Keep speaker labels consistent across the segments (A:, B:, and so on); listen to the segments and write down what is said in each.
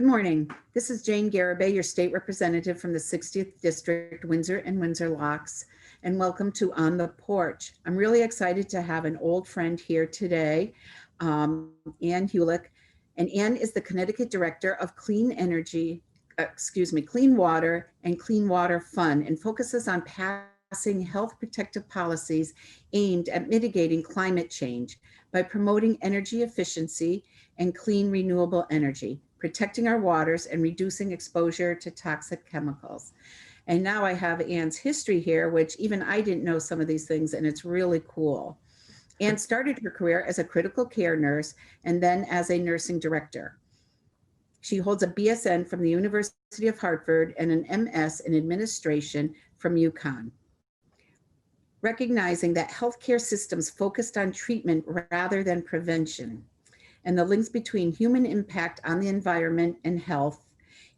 A: morning. This is Jane Garibay, your state representative from the 60th District, Windsor and Windsor Locks, and welcome to On the Porch. I'm really excited to have an old friend here today, Anne Hulick, and Anne is the Connecticut Director of Clean Water and Clean Water Fund, and focuses on passing health protective policies aimed at mitigating climate change by promoting energy efficiency and clean renewable energy, protecting our waters and reducing exposure to toxic chemicals. And now I have Anne's history here, which even I didn't know some of these things, and it's really cool. Anne started her career as a critical care nurse and then as a nursing director. She holds a BSN from the University of Hartford and an MS in administration from UConn. Recognizing that healthcare systems focused on treatment rather than prevention, and the links between human impact on the environment and health,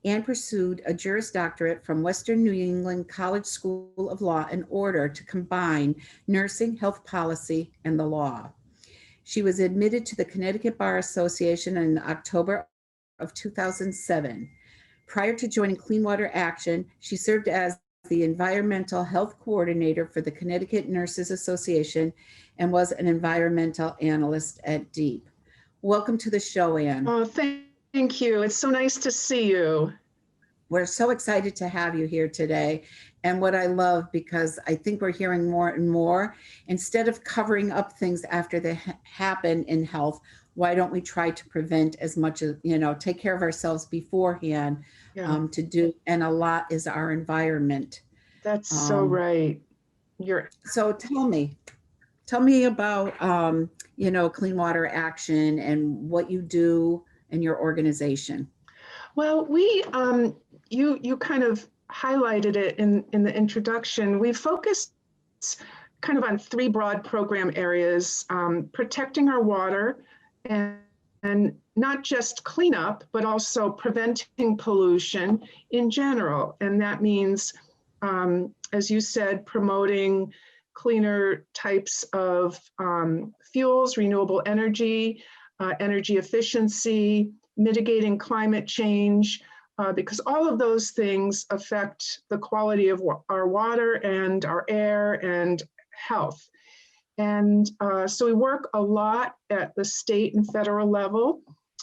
A: Anne pursued a Juris Doctorate from Western New England College School of Law in order to combine nursing, health policy, and the law. She was admitted to the Connecticut Bar Association in October of 2007. Prior to joining Clean Water Action, she served as the Environmental Health Coordinator for the Connecticut Nurses Association and was an environmental analyst at DEEP. Welcome to the show, Anne.
B: Oh, thank you. It's so nice to see you.
A: We're so excited to have you here today. And what I love, because I think we're hearing more and more, instead of covering up things after they happen in health, why don't we try to prevent as much as, take care of ourselves beforehand, to do, and a lot is our environment.
B: That's so right.
A: So tell me about, Clean Water Action and what you do in your organization.
B: Well, we, you kind of highlighted it in the introduction. We focus kind of on three broad program areas: protecting our water and not just cleanup, but also preventing pollution in general. And that means, as you said, promoting cleaner types of fuels, renewable energy, energy efficiency, mitigating climate change, because all of those things affect the quality of our water and our air and health. And so we work a lot at the state and federal level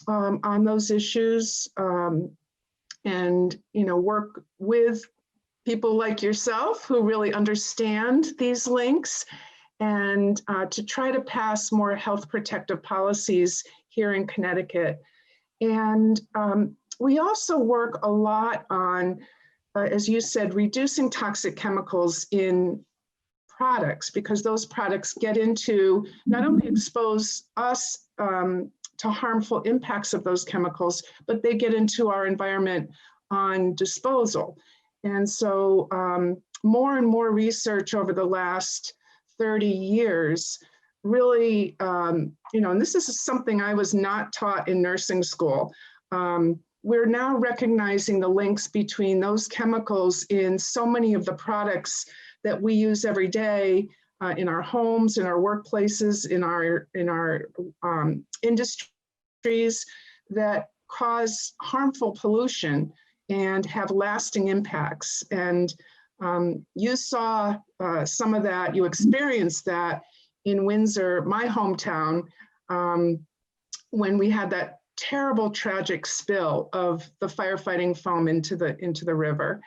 B: on those issues, and work with people like yourself who really understand these links, and to try to pass more health protective policies here in Connecticut. And we also work a lot on, as you said, reducing toxic chemicals in products, because those products get into, not only expose us to harmful impacts of those chemicals, but they get into our environment on disposal. And so more and more research over the last 30 years really, and this is something I was not taught in nursing school. We're now recognizing the links between those chemicals in so many of the products that we use every day in our homes, in our workplaces, in our industries, that cause harmful pollution and have lasting impacts. And you saw some of that, you experienced that in Windsor, my hometown, when we had that terrible, tragic spill of the firefighting foam into the river.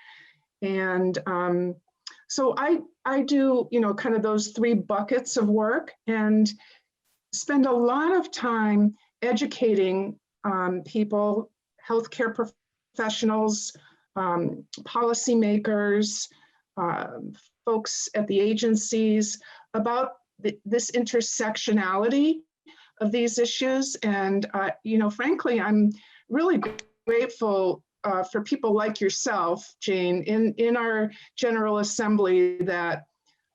B: And so I do, kind of those three buckets of work, and spend a lot of time educating people, healthcare professionals, policymakers, folks at the agencies about this intersectionality of these issues. And, frankly, I'm really grateful for people like yourself, Jane, in our General Assembly that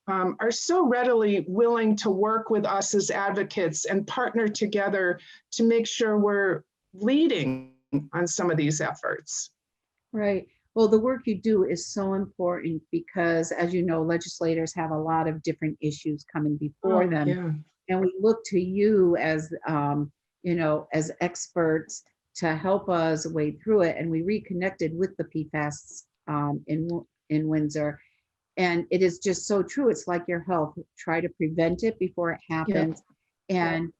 B: are so readily willing to work with us as advocates and partner together to make sure we're leading on some of these efforts.
A: Right. Well, the work you do is so important because, as you know, legislators have a lot of different issues coming before them.
B: Yeah.
A: And we look to you as, as experts to help us wade through it. And we reconnected with the PFAS in Windsor. And it is just so true. It's like your health. Try to prevent it before it happens. And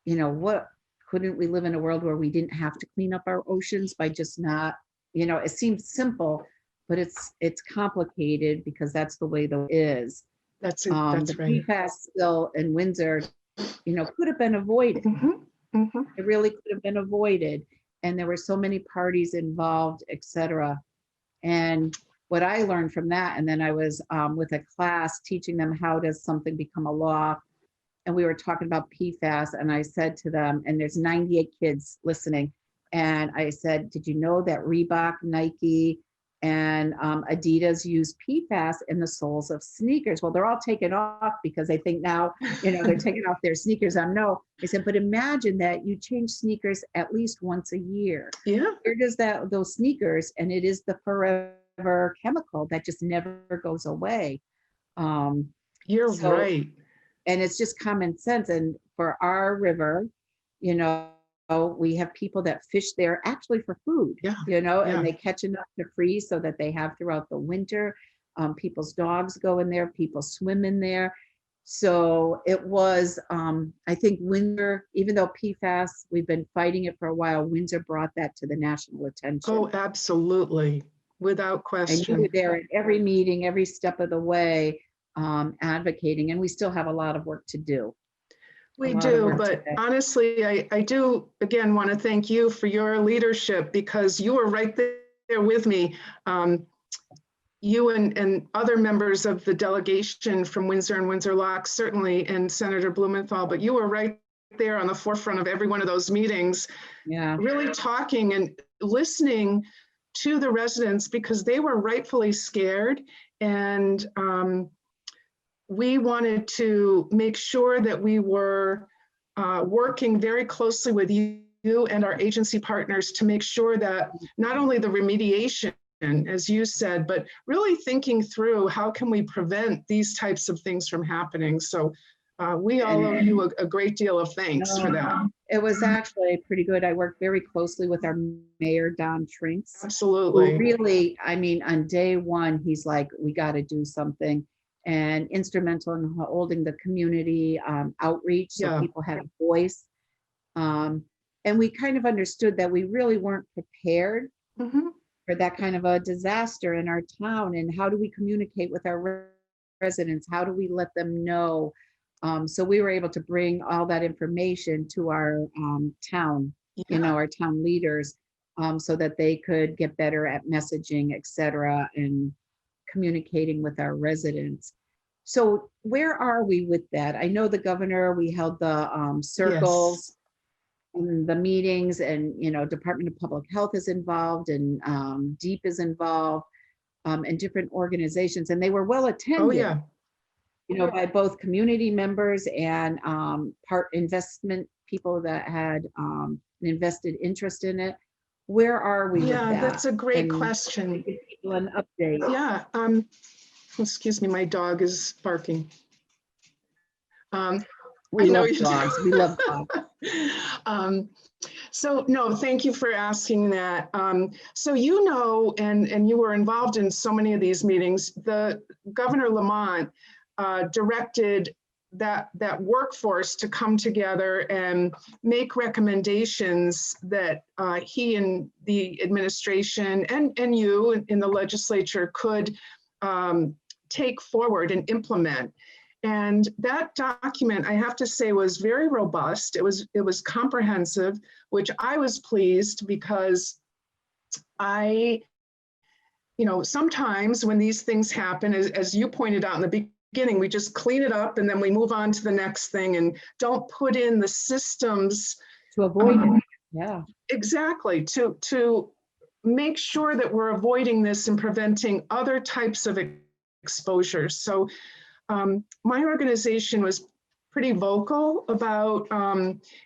A: you know what? Couldn't we live in a world where we didn't have to clean up our oceans by just not, it seems simple, but it's complicated because that's the way it is.
B: That's
A: The
B: right.
A: PFAS spill in Windsor, could have been avoided. It really could have been avoided. And there were so many parties involved, et cetera. And what I learned from that, and then I was with a class teaching them how does something become a law. And we were talking about PFAS, and I said to them, and there's 98 kids listening, and I said, did you know that Reebok, Nike, and Adidas use PFAS in the soles of sneakers? Well, they're all taken off because they think now, they're taking off their sneakers. No, I said, but imagine that you change sneakers at least once a year.
B: Yeah.
A: Where does those sneakers, and it is the forever chemical that just never goes away.
B: You're right.
A: And it's just common sense. And for our river, we have people that fish there actually for food, and they catch enough to freeze so that they have throughout the winter. People's dogs go in there, people swim in there. So it was, I think Windsor, even though PFAS, we've been fighting it for a while, Windsor brought that to the national attention.
B: Oh, absolutely. Without question.
A: And you were there at every meeting, every step of the way, advocating, and we still have a lot of work to do.
B: We do, but honestly, I do, again, want to thank you for your leadership because you were right there with me. You and other members of the delegation from Windsor and Windsor Locks, certainly, and Senator Blumenthal, but you were right there on the forefront of every one of those meetings, really talking and listening to the residents because they were rightfully scared. And we wanted to make sure that we were working very closely with you and our agency partners to make sure that not only the remediation, as you said, but really thinking through how can we prevent these types of things from happening. So we all owe you a great deal of thanks for that.
A: It was actually pretty good. I worked very closely with our mayor, Don Trinks.
B: Absolutely.
A: Really, on day one, he's like, we got to do something. And instrumental in holding the community outreach so people had a voice. And we kind of understood that we really weren't prepared for that kind of a disaster in our town. And how do we communicate with our residents? How do we let them know? So we were able to bring all that information to our town, our town leaders, so that they could get better at messaging, et cetera, and communicating with our residents. So where are we with that? I know the governor, we held the circles and the meetings, and Department of Public Health is involved, and DEEP is involved, and different organizations, and they were well attended. By both community members and part investment people that had an invested interest in it. Where are we with that?
B: That's a great question.
A: Give people an update.
B: Excuse me, my dog is barking.
A: We love dogs. We love dogs.
B: So no, thank you for asking that. So and you were involved in so many of these meetings. The Governor Lamont directed that workforce to come together and make recommendations that he and the administration and you in the legislature could take forward and implement. And that document, I have to say, was very robust. It was comprehensive, which I was pleased because sometimes when these things happen, as you pointed out in the beginning, we just clean it up and then we move on to the next thing and don't put in the systems
A: to avoid it. Yeah,
B: exactly. To make sure that we're avoiding this and preventing other types of exposures. So my organization was pretty vocal about,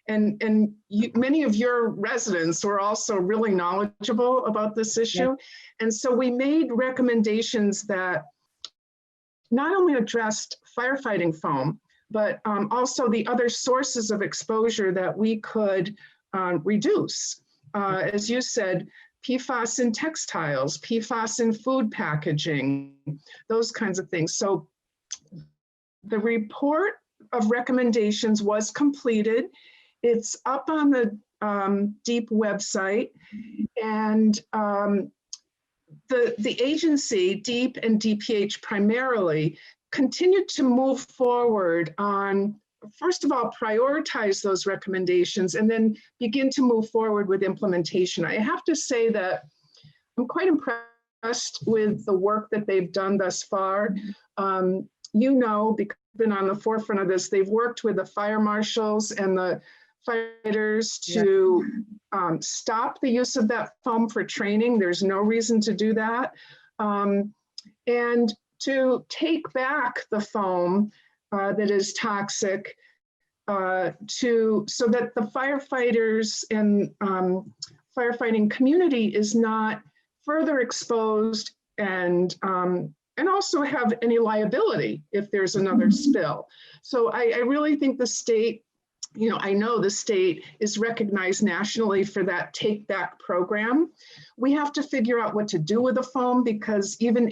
B: many of your residents were also really knowledgeable about this issue. And so we made recommendations that not only addressed firefighting foam, but also the other sources of exposure that we could reduce. as you said, PFAS in textiles, PFAS in food packaging, those kinds of things. So the report of recommendations was completed. It's up on the DEEP website, and the agency, DEEP and DPH primarily, continued to move forward on, first of all, prioritize those recommendations and then begin to move forward with implementation. I have to say that I'm quite impressed with the work that they've done thus far. You know, because they've been on the forefront of this, they've worked with the fire marshals and the firefighters to stop the use of that foam for training. There's no reason to do that. And to take back the foam that is toxic so that the firefighters and firefighting community is not further exposed and also have any liability if there's another spill. So I really think the state, you know, I know the state is recognized nationally for that take back program. We have to figure out what to do with the foam, because even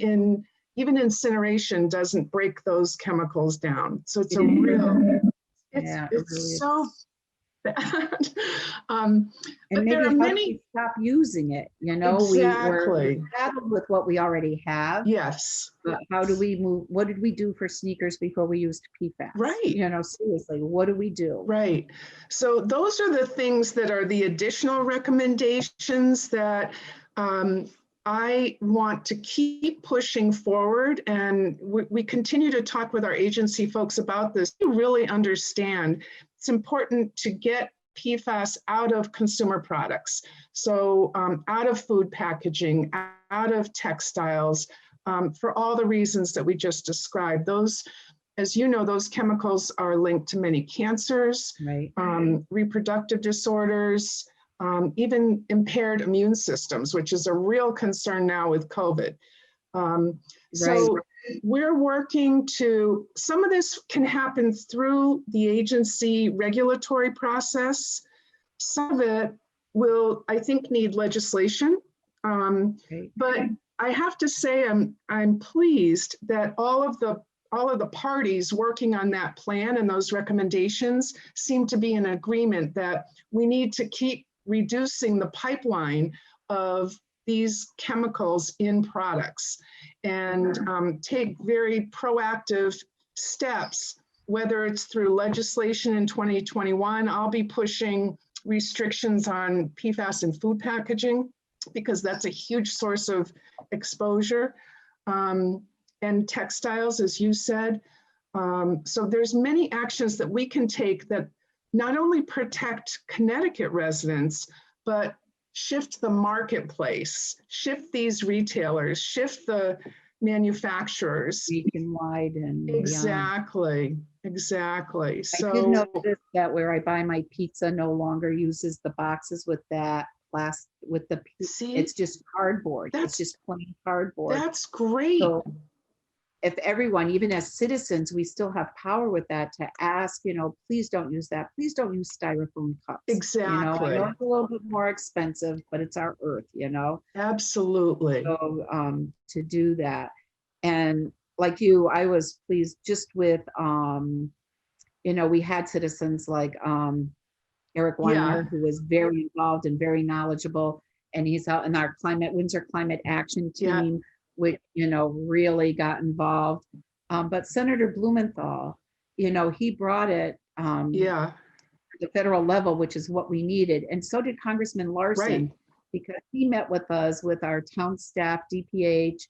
B: incineration doesn't break those chemicals down. So it's a real, it's so bad. But there are many.
A: Stop using it, you know.
B: Exactly.
A: We're saddled with what we already have.
B: Yes.
A: But how do we move? What did we do for sneakers before we used PFAS?
B: Right.
A: You know, seriously, what do we do?
B: Right. So those are the things that are the additional recommendations that I want to keep pushing forward. And we continue to talk with our agency folks about this to really understand it's important to get PFAS out of consumer products. So out of food packaging, out of textiles, for all the reasons that we just described. Those, as you know, those chemicals are linked to many cancers, right. Reproductive disorders, even impaired immune systems, which is a real concern now with COVID. So we're working to, some of this can happen through the agency regulatory process. Some of it will, I think, need legislation. But I have to say, I'm pleased that all of the parties working on that plan and those recommendations seem to be in agreement that we need to keep reducing the pipeline of these chemicals in products and take very proactive steps, whether it's through legislation in 2021. I'll be pushing restrictions on PFAS in food packaging because that's a huge source of exposure, and textiles, as you said. So there's many actions that we can take that not only protect Connecticut residents, but shift the marketplace, shift these retailers, shift the manufacturers.
A: Nationwide and
B: exactly. So
A: I did notice that where I buy my pizza no longer uses the boxes with that plastic, with the, it's just cardboard. It's just plain cardboard.
B: That's great.
A: So if everyone, even as citizens, we still have power with that to ask, you know, please don't use that. Please don't use styrofoam cups.
B: Exactly.
A: You know, I know it's a little bit more expensive, but it's our earth, you know?
B: Absolutely.
A: So to do that. And like you, I was pleased just with, you know, we had citizens like Eric Weiner, who was very involved and very knowledgeable. And he's out in our Windsor Climate Action team, which, you know, really got involved. But Senator Blumenthal, you know, he brought it to the federal level, which is what we needed. And so did Congressman Larson, because he met with us, with our town staff, DPH,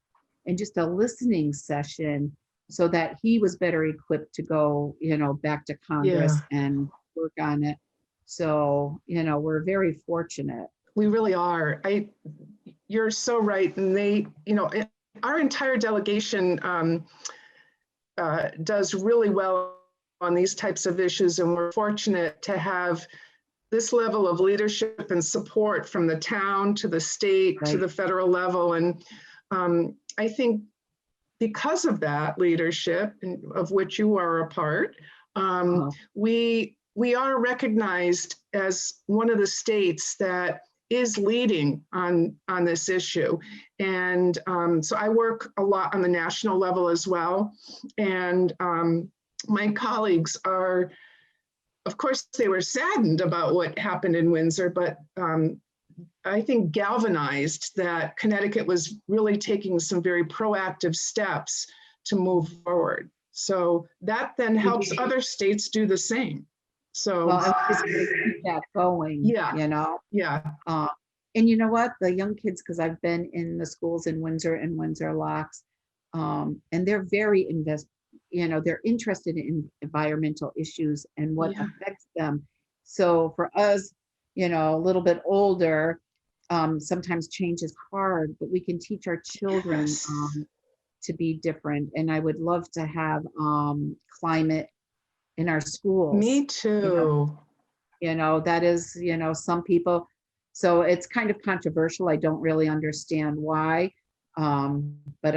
A: and just a listening session so that he was better equipped to go, you know, back to Congress and work on it. So, you know, we're very fortunate.
B: We really are. You're so right. And they, you know, our entire delegation does really well on these types of issues. And we're fortunate to have this level of leadership and support from the town to the state to the federal level. And I think because of that leadership, of which you are a part, we are recognized as one of the states that is leading on this issue. And so I work a lot on the national level as well. And my colleagues are, of course, they were saddened about what happened in Windsor, but I think galvanized that Connecticut was really taking some very proactive steps to move forward. So that then helps other states do the same. So,
A: well, I just gotta keep that going,
B: yeah,
A: you know?
B: yeah,
A: And you know what? The young kids, because I've been in the schools in Windsor and Windsor Locks, and they're very they're interested in environmental issues and what
B: Yeah.
A: affects them. So for us, a little bit older, sometimes change is hard, but we can teach our children
B: Yes.
A: to be different. And I would love to have climate in our schools.
B: Me too.
A: That is, some people, so it's kind of controversial. I don't really understand why. But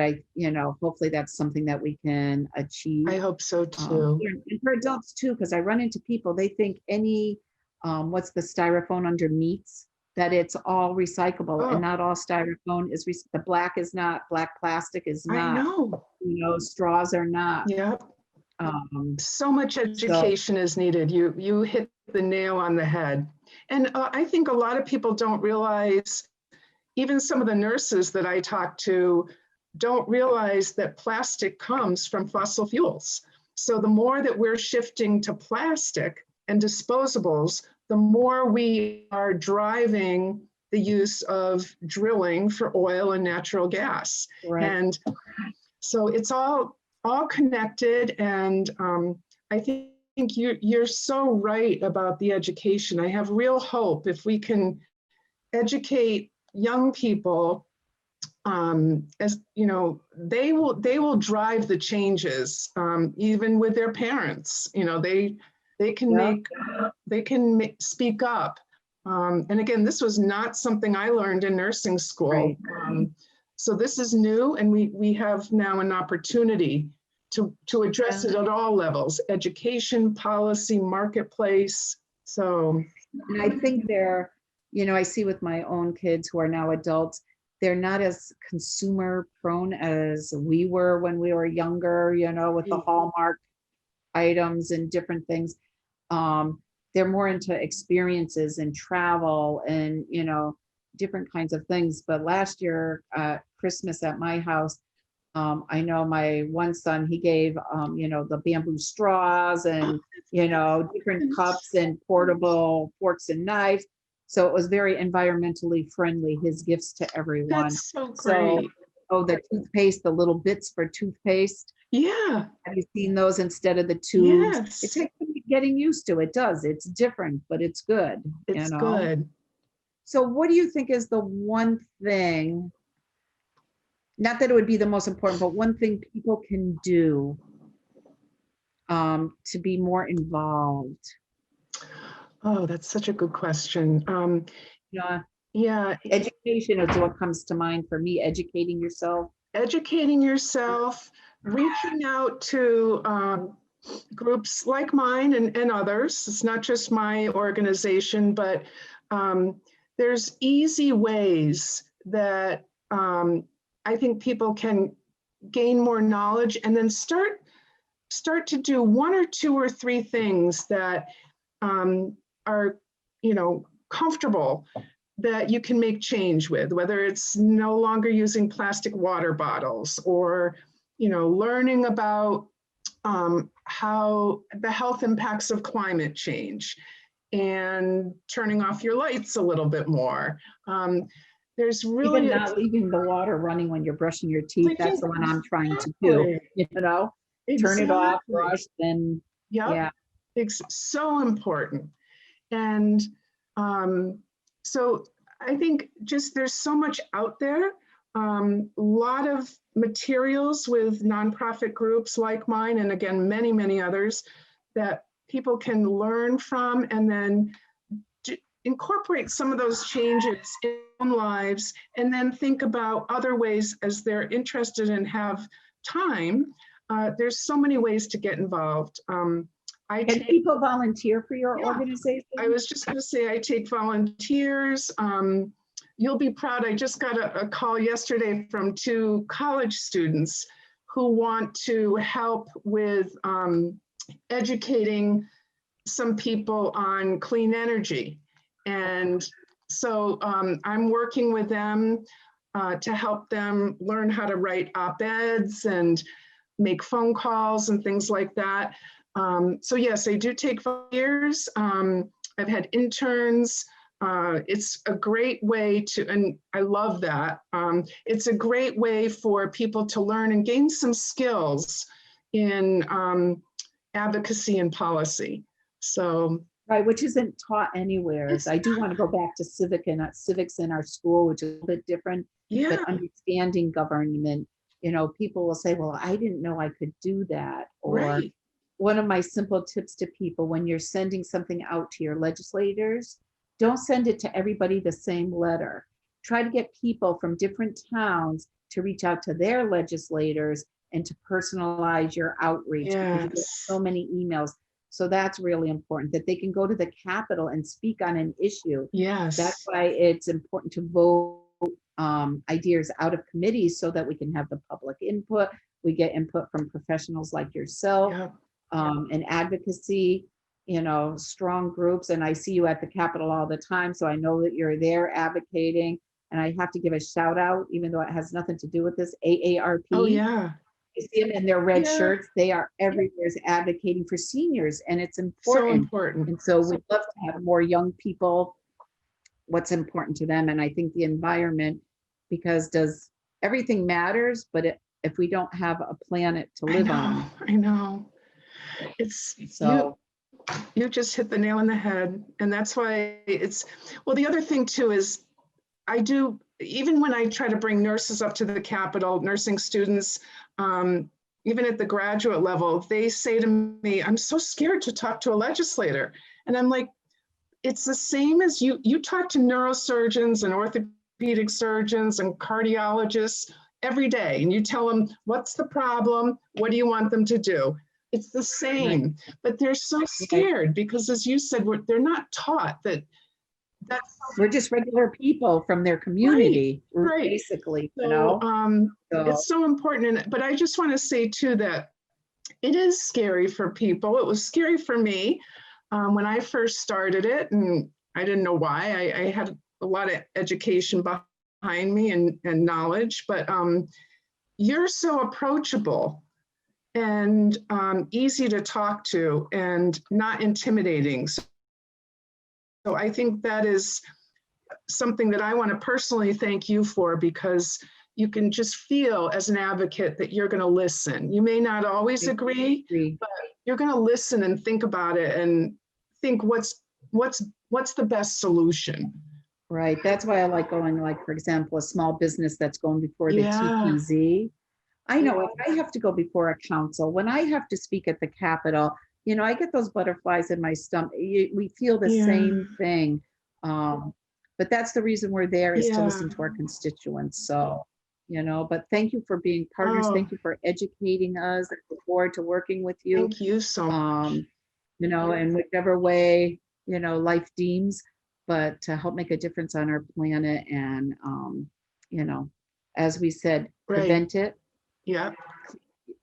A: hopefully that's something that we can achieve.
B: I hope so too.
A: And for adults too, because I run into people, they think any, what's the styrofoam under meats, that it's all recyclable, and not all styrofoam is, the black is not, black plastic is
B: I
A: not,
B: know.
A: straws are not.
B: Yep.
A: Um,
B: So much education is needed. You hit the nail on the head. And I think a lot of people don't realize, even some of the nurses that I talk to don't realize that plastic comes from fossil fuels. So the more that we're shifting to plastic and disposables, the more we are driving the use of drilling for oil and natural gas.
A: right.
B: And so it's all connected. And I think you're so right about the education. I have real hope if we can educate young people, as they will drive the changes, even with their parents. They can speak up. And again, this was not something I learned in nursing school.
A: Right.
B: So this is new, and we have now an opportunity to address it at all levels: education, policy, marketplace. So,
A: and I think I see with my own kids who are now adults, they're not as consumer prone as we were when we were younger, with the Hallmark items and different things. They're more into experiences and travel and, different kinds of things. But last year, Christmas at my house, I know my one son, he gave, the bamboo straws and, different cups and portable forks and knives. So it was very environmentally friendly, his gifts to everyone.
B: That's so great.
A: The toothpaste, the little bits for toothpaste.
B: Yeah.
A: Have you seen those instead of the tubes?
B: Yes.
A: It takes some getting used to. It does. It's different, but it's good.
B: It's good.
A: So what do you think is the one thing, not that it would be the most important, but one thing people can do to be more involved?
B: Oh, that's such a good question. Yeah.
A: Education is what comes to mind for me. Educating yourself, reaching out to groups like mine and others. It's not just my organization, but there's easy ways that I think people can gain more knowledge, and then start to do one or two or three things that are comfortable, that you can make change with, whether it's no longer using plastic water bottles, or learning about how the health impacts of climate change, and turning off your lights a little bit more. There's really even not leaving the water running when you're brushing your teeth. That's the one I'm trying to do. Turn it off, brush, then
B: it's so important. And so I think just there's so much out there. A lot of materials with nonprofit groups like mine, and again, many, many others, that people can learn from, and then incorporate some of those changes in their own lives, and then think about other ways as they're interested and have time. There's so many ways to get involved.
A: Can people volunteer for your
B: Yeah.
A: organization?
B: I was just going to say, I take volunteers. You'll be proud. I just got a call yesterday from 2 college students who want to help with educating some people on clean energy. And so I'm working with them to help them learn how to write op-eds and make phone calls and things like that. So yes, I do take volunteers. I've had interns. It's a great way to, and I love that. It's a great way for people to learn and gain some skills in advocacy and policy. So
A: right, which isn't taught anywhere. I do want to go back to civics in our school, which is a little bit different,
B: yeah,
A: but understanding government. People will say, well, I didn't know I could do that. Or
B: right.
A: one of my simple tips to people, when you're sending something out to your legislators, don't send it to everybody the same letter. Try to get people from different towns to reach out to their legislators and to personalize your outreach, because you get so many emails. So that's really important, that they can go to the Capitol and speak on an issue.
B: Yes.
A: That's why it's important to vote ideas out of committees so that we can have the public input. We get input from professionals like yourself,
B: Yeah.
A: and advocacy, strong groups. And I see you at the Capitol all the time, so I know that you're there advocating. And I have to give a shout out, even though it has nothing to do with this, AARP.
B: Oh yeah.
A: You see them in their red shirts. They are everywhere advocating for seniors, and it's important.
B: So important.
A: And so we'd love to have more young people, what's important to them. And I think the environment, because everything matters, but if we don't have a planet to live on.
B: I know. It's so you just hit the nail on the head. And that's why well, the other thing too is even when I try to bring nurses up to the Capitol, nursing students, even at the graduate level, they say to me, I'm so scared to talk to a legislator. And I'm like, it's the same as you talk to neurosurgeons and orthopedic surgeons and cardiologists every day, and you tell them, what's the problem? What do you want them to do? It's the same, but they're so scared because, as you said, they're not taught that
A: we're just regular people from their community, right. Basically,
B: so, it's so important. But I just want to say too that it is scary for people. It was scary for me when I first started it, and I didn't know why. I had a lot of education behind me and knowledge, but you're so approachable and easy to talk to and not intimidating. So I think that is something that I want to personally thank you for, because you can just feel as an advocate that you're going to listen. You may not always agree, but you're going to listen and think about it and think what's the best solution.
A: Right. That's why I like going, like, for example, a small business that's going before the TPZ. I know if I have to go before a council, when I have to speak at the Capitol, I get those butterflies in my stomach. We feel the same thing. But that's the reason we're there, is to listen to our constituents. So, but thank you for being partners. Thank you for educating us. I look forward to working with you.
B: Thank you so much.
A: In whichever way, life deems, but to help make a difference on our planet and, as we said, prevent it.
B: Yeah.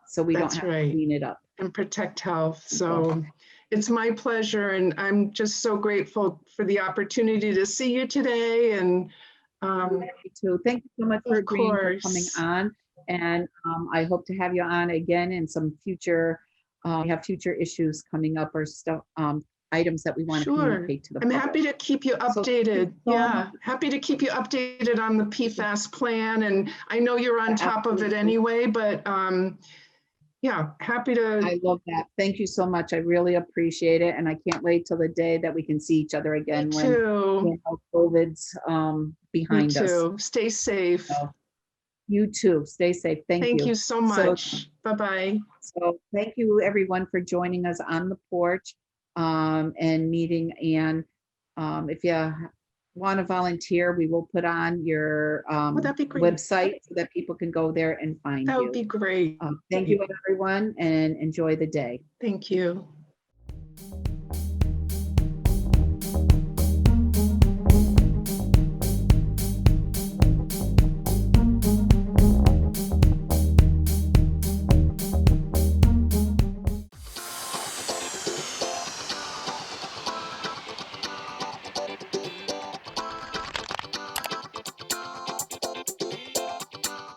A: So we don't have to clean it up.
B: And protect health. So it's my pleasure. And I'm just so grateful for the opportunity to see you today. And
A: me too. Thank you so much for agreeing for coming on. And I hope to have you on again in some future, we have future issues coming up or stuff, items that we want to communicate to the public.
B: I'm happy to keep you updated. Happy to keep you updated on the PFAS plan. And I know you're on top of it anyway, but happy to.
A: I love that. Thank you so much. I really appreciate it. And I can't wait till the day that we can see each other again when COVID's behind us.
B: Stay safe.
A: So, you too. Stay safe. Thank you.
B: Thank you so much. Bye-bye.
A: So thank you everyone for joining us on the porch and meeting Anne. If you want to volunteer, we will put on your
B: that'd be great.
A: website so that people can go there and find you.
B: That would be great.
A: Thank you everyone, and enjoy the day.
B: Thank you.